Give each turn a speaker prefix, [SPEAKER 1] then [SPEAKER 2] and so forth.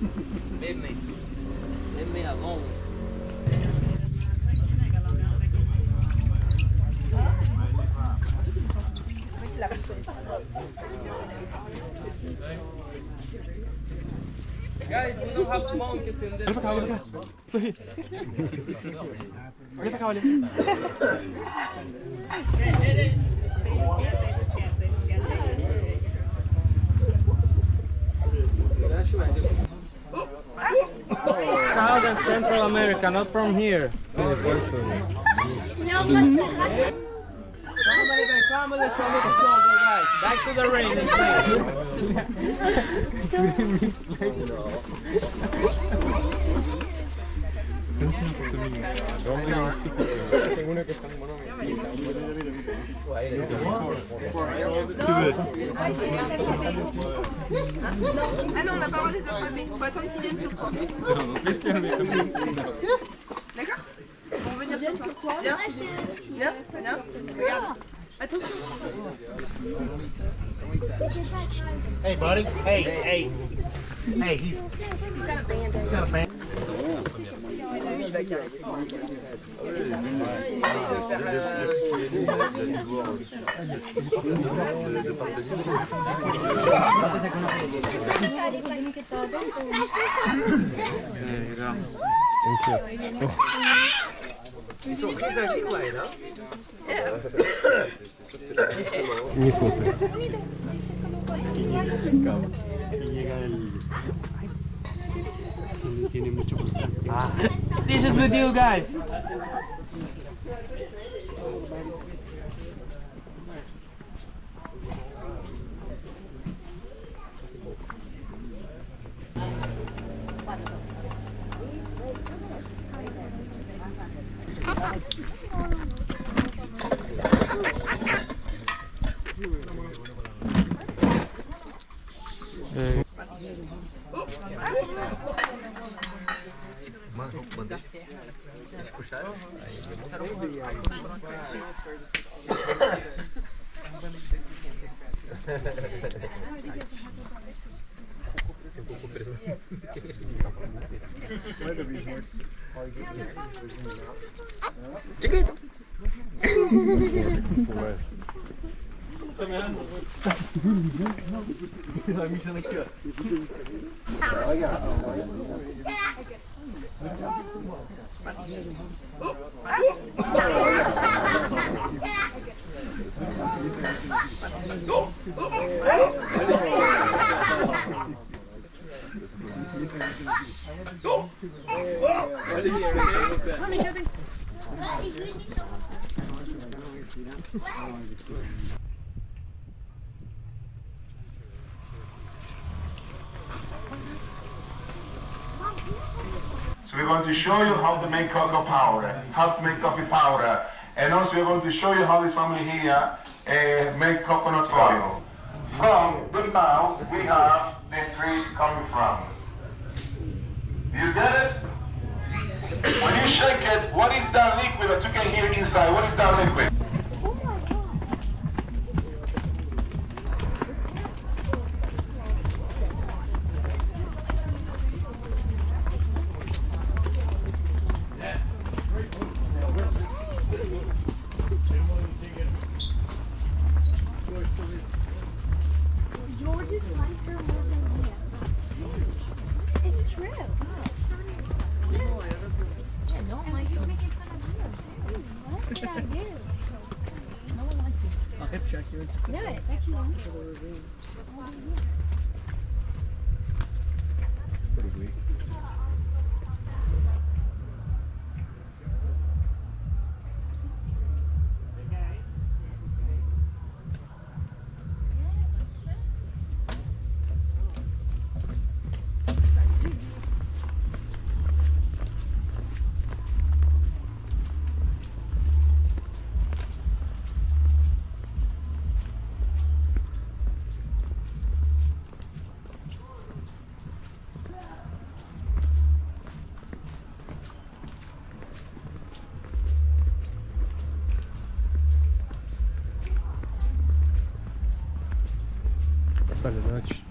[SPEAKER 1] Leave me alone. Guys, we don't have monkeys in this. South and Central America, not from here. Somebody shoulder to shoulder, guys. Back to the ring.
[SPEAKER 2] Ah non, on n'a pas le droit de les attraper. Faut attendre qu'ils viennent sur toi. D'accord? Ils vont venir sur toi. Viens, viens, viens. Regarde. Attention.
[SPEAKER 3] Hey, buddy. Hey, hey. Hey, he's got a band.
[SPEAKER 4] Ils sont très agiles, ouais, là.
[SPEAKER 5] Nie chłopy.
[SPEAKER 1] This is with you guys.
[SPEAKER 4] Chiquito.
[SPEAKER 6] So we're going to show you how to make cocoa powder, how to make coffee powder, and also we're going to show you how this family here make coconut oil. From the mouth, we have the tree coming from. You get it? When you shake it, what is that liquid that you can hear inside? What is that liquid?
[SPEAKER 7] It's true. Yeah, no one likes making fun of you too. What did I do? No one likes you.
[SPEAKER 3] I'll hip check you.
[SPEAKER 7] Do it. Bet you won't.
[SPEAKER 5] Spalić.